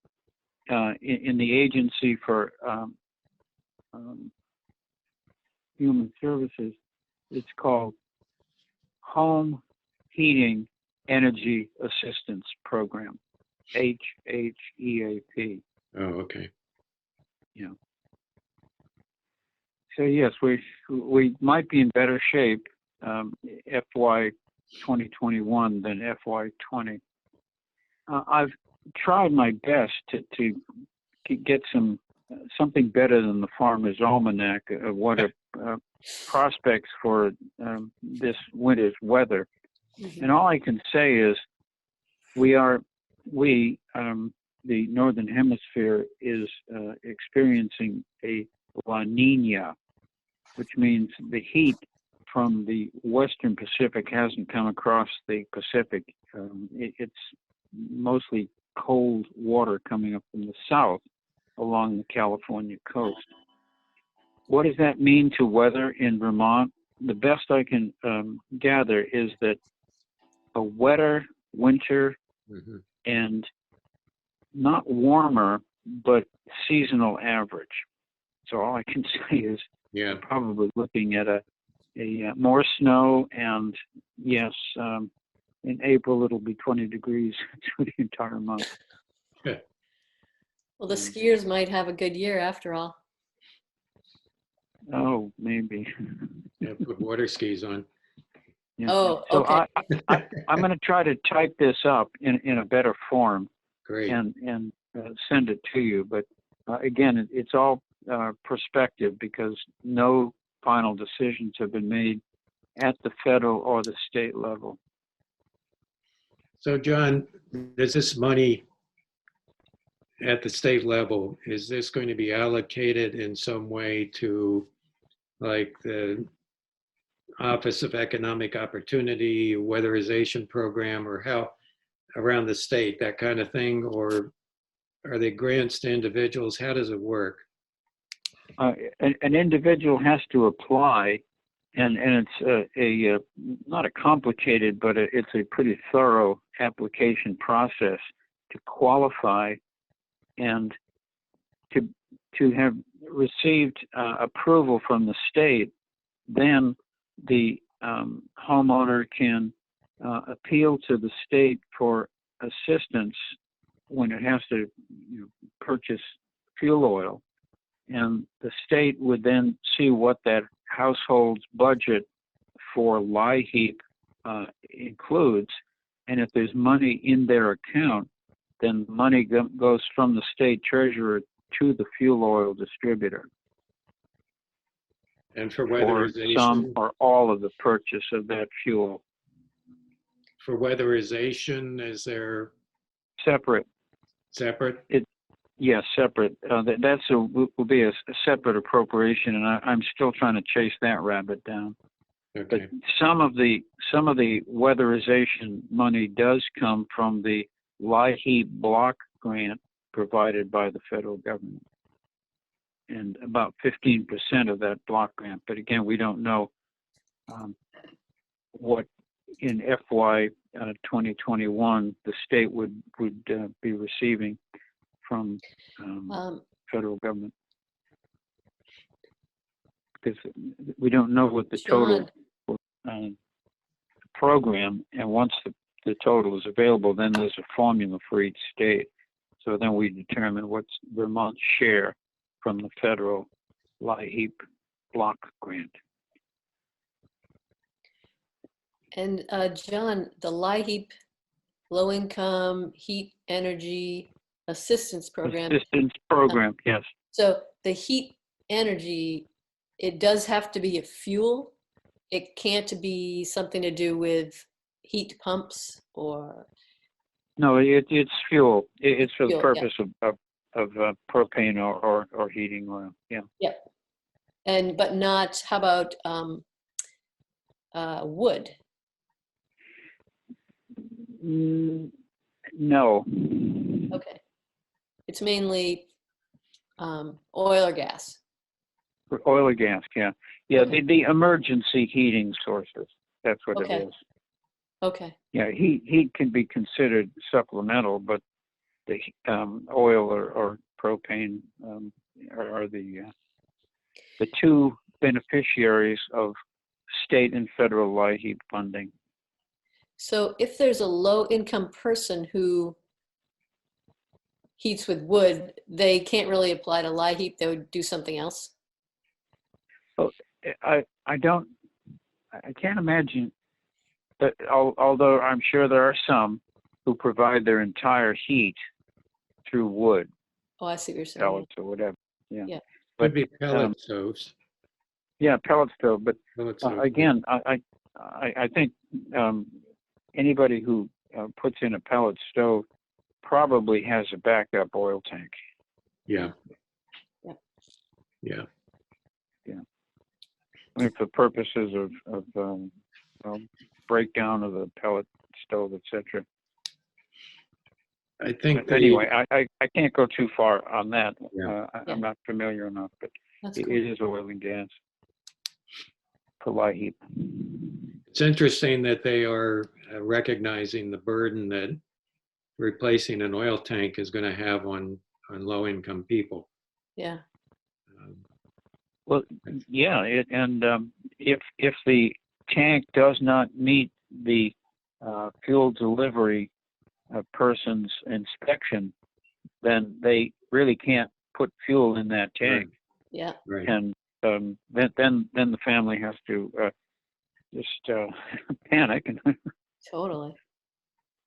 in the Agency for Human Services, it's called Home Heating Energy Assistance Program, HHEAP.
Oh, okay.
Yeah. So yes, we might be in better shape FY 2021 than FY 20. I've tried my best to get something better than the Farmer's Almanac of what are prospects for this winter's weather.
Mhm.
And all I can say is the Northern Hemisphere is experiencing a La Nina, which means the heat from the Western Pacific hasn't come across the Pacific. It's mostly cold water coming up from the south along the California coast. What does that mean to weather in Vermont? The best I can gather is that a wetter winter
Mm-hmm.
and not warmer, but seasonal average. So all I can say is
Yeah.
we're probably looking at a more snow, and yes, in April it'll be 20 degrees through the entire month.
Well, the skiers might have a good year after all.
Oh, maybe.
Yeah, put water skis on.
Yeah.
Oh,
So
okay.
I'm going to try to type this up in a better form
Great.
and send it to you. But again, it's all perspective because no final decisions have been made at the federal or the state level.
So, John, does this money at the state level, is this going to be allocated in some way to like the Office of Economic Opportunity, weatherization program, or how around the state, that kind of thing? Or are they grants to individuals? How does it work?
An individual has to apply, and it's a not a complicated, but it's a pretty thorough application process to qualify and to have received approval from the state. Then the homeowner can appeal to the state for assistance when it has to purchase fuel oil. And the state would then see what that household's budget for LIHEAP includes. And if there's money in their account, then money goes from the state treasurer to the fuel oil distributor.
And for
For
weatherization?
some or all of the purchase of that fuel.
For weatherization, is there
Separate.
separate?
Yes, separate. Will be a separate appropriation, and I'm still trying to chase that rabbit down. But
Okay.
some of the weatherization money does come from the LIHEAP block grant provided by the federal government, and about 15% of that block grant. But again, we don't know what in FY 2021 the state would be receiving from federal government, because we don't know what the total program, and once the total is available, then there's a formula for each state. So then we determine what's Vermont's share from the federal LIHEAP block grant.
And John, the LIHEAP, Low Income Heat Energy Assistance Program.
Assistance program, yes.
So the heat energy, it does have to be a fuel. It can't be something to do with heat pumps or.
No, it's fuel. It's for the
Fuel,
purpose of propane or heating oil. Yeah.
Yeah. But not, how about wood?
No.
Okay. It's mainly oil or gas.
For oil or gas, yeah. Yeah,
Okay.
the emergency heating sources. That's what
Okay.
it is.
Okay.
Yeah, heat can be considered supplemental, but the oil or propane are the two beneficiaries of state and federal LIHEAP funding.
So if there's a low-income person who heats with wood, they can't really apply to LIHEAP. They would do something else.
Well, I can't imagine that, although I'm sure there are some who provide their entire heat through wood,
Oh, I see what you're saying.
pellets or whatever. Yeah.
Yeah.
Could be pellet stoves.
Yeah, pellet stove. But
Pellet stove.
again, I think anybody who puts in a pellet stove probably has a backup oil tank.
Yeah.
Yeah.
Yeah.
I mean, for purposes of breakdown of the pellet stove, etc.
I think
But anyway, I can't go too far on that.
Yeah.
I'm not familiar enough, but
That's
it
cool.
is oil and gas for LIHEAP.
it's interesting that they are recognizing the burden that replacing an oil tank is going to have on low-income people.
Yeah.
Well, yeah, if the tank does not meet the fuel delivery person's inspection, then they really can't put fuel in that tank,
Yeah.
Right.
and then the family has to just panic. And
Totally.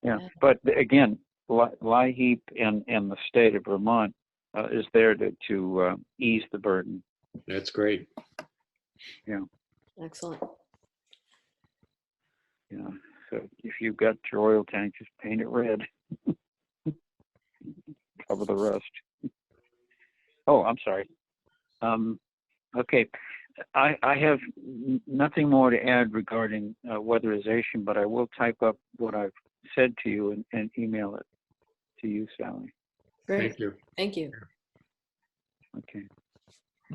yeah,
Yeah.
but again, LIHEAP and the state of Vermont is there to ease the burden.
That's great.
Excellent.
Yeah. So if you've got your oil tank, just paint it red. Cover the rest. Oh, I'm sorry. Okay. I have nothing more to add regarding weatherization, but I will type up what I've said to you and email it to you, Sally.
Great.
Thank you.
Thank you.
Okay.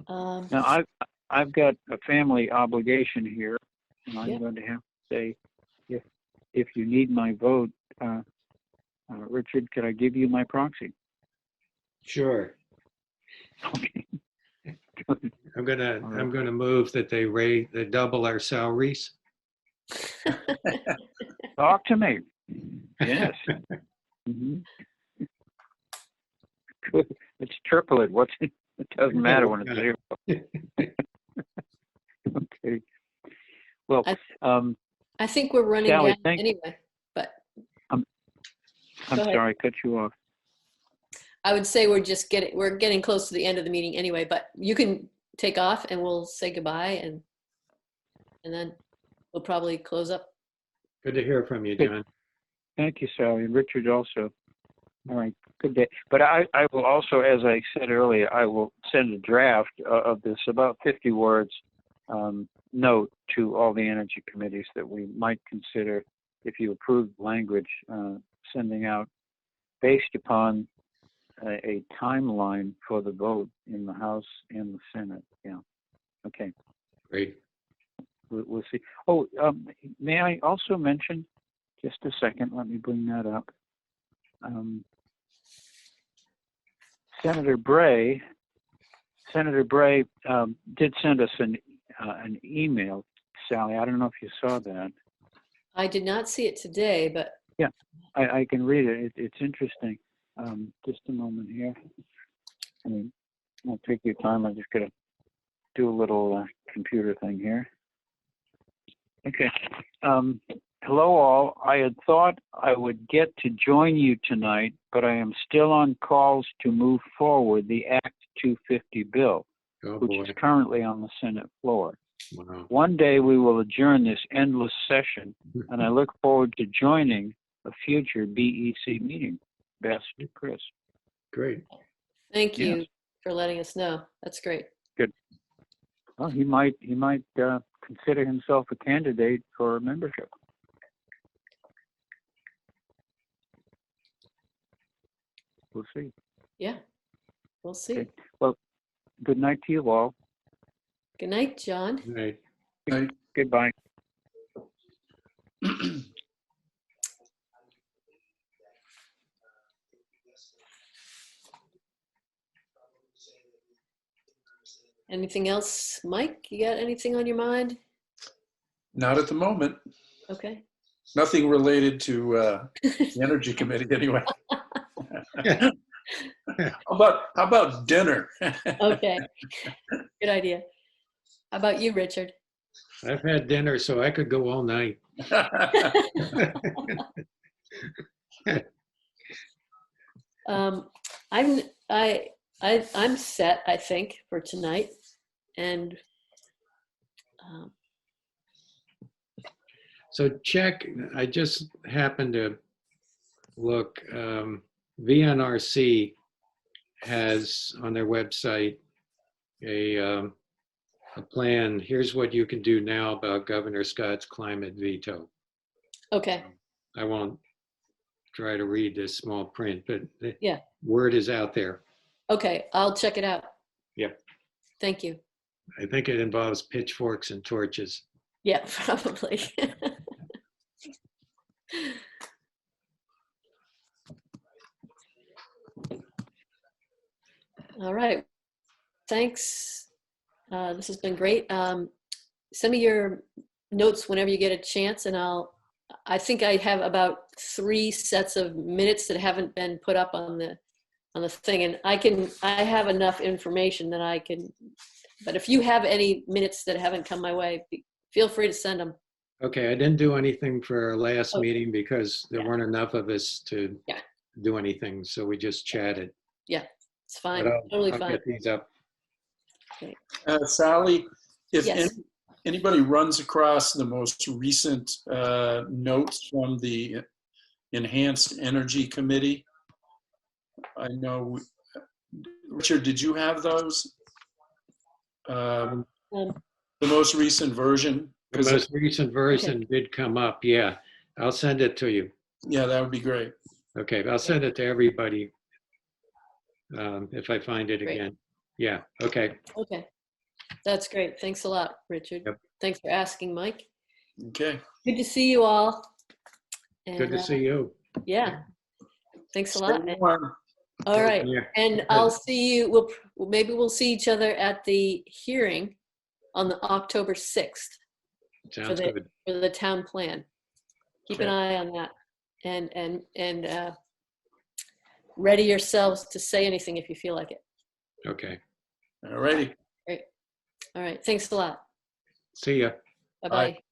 Um,
Now I've got a family obligation here, and I'm
Yeah.
going to have to say, if you need my vote, Richard, could I give you my proxy?
Sure.
Okay.
I'm gonna move that they double our salaries.
Talk to me. Yes. Mhm. Good. It's triple it. It doesn't matter when it's zero. Okay. Well,
I think we're running
Sally,
down anyway, but
I'm
Go ahead.
sorry, I cut you off.
I would say we're getting close to the end of the meeting anyway, but you can take off and we'll say goodbye and then we'll probably close up.
Good to hear from you,
Good.
John.
Thank you, Sally, and Richard also. All right, good day. But I will also, as I said earlier, I will send a draft of this, about 50 words, note to all the energy committees that we might consider, if you approve the language, sending out based upon a timeline for the vote in the House and the Senate. Yeah. Okay.
Great.
We'll see. Oh, may I also mention, just a second, let me bring that up. Senator Bray did send us an email, Sally. I don't know if you saw that.
I did not see it today, but
Yeah, I can read it. It's interesting. Just a moment here. I mean, I'll take your time. I'm just going to do a little computer thing here. Okay. Hello, all. I had thought I would get to join you tonight, but I am still on calls to move forward the Act 250 bill,
Oh,
which
boy.
is currently on the Senate floor.
Wow.
One day we will adjourn this endless session, and I look forward to joining a future BEC meeting. Best, Chris.
Great.
thank you
Yes.
for letting us know. That's great.
Well, he might consider himself a candidate for membership. We'll see.
Yeah, we'll see.
Okay. Well, good night to you all.
Good night, John.
Right.
Goodbye.
Anything else, Mike? You got anything on your mind?
Not at the moment.
Okay.
Nothing related to the Energy Committee anyway. How about dinner?
Okay. Good idea. How about you, Richard?
I've had dinner, so I could go all night.
I'm set, I think, for tonight. And
So check, I just happened to look, VNRC has on their website a plan. Here's what you can do now about Governor Scott's climate veto.
okay.
I won't try to read this small print, but the
Yeah.
word is out there.
Okay, I'll check it out.
Yep.
Thank you.
I think it involves pitchforks and torches.
Yeah, probably. All right. Thanks. This has been great. Send me your notes whenever you get a chance, and I think I have about 3 sets of minutes that haven't been put up on the thing, and I have enough information that I can, but if you have any minutes that haven't come my way, feel free to send them.
Okay, I didn't do anything for our last
Okay.
meeting because there weren't enough of us to
Yeah.
do anything, so we just chatted.
Yeah, it's fine.
But
Totally
I'll
fine.
get these up.
Sally, if
Yes.
anybody runs across the most recent notes from the Enhanced Energy Committee, I know, Richard, did you have those?
Um,
The most recent version?
The
'Cause
most recent version did come up, yeah. I'll send it to you.
yeah, that would be great.
Okay, I'll send it to everybody if I find it
Great.
again. Yeah, okay.
Okay, that's great. Thanks a lot, Richard.
Yep.
Thanks for asking, Mike.
Okay.
Good to see you all.
Good to
And,
see you.
Yeah, thanks a lot.
Stay warm.
All right,
Yeah.
and I'll see you. Maybe we'll see each other at the hearing on the October 6th
Sounds good.
for the town plan. Keep an
Okay.
eye on that, and ready yourselves to say anything if you feel like it.
Okay.
All righty.
Great. All right. Thanks a lot.
See ya.
Bye
Bye.
bye.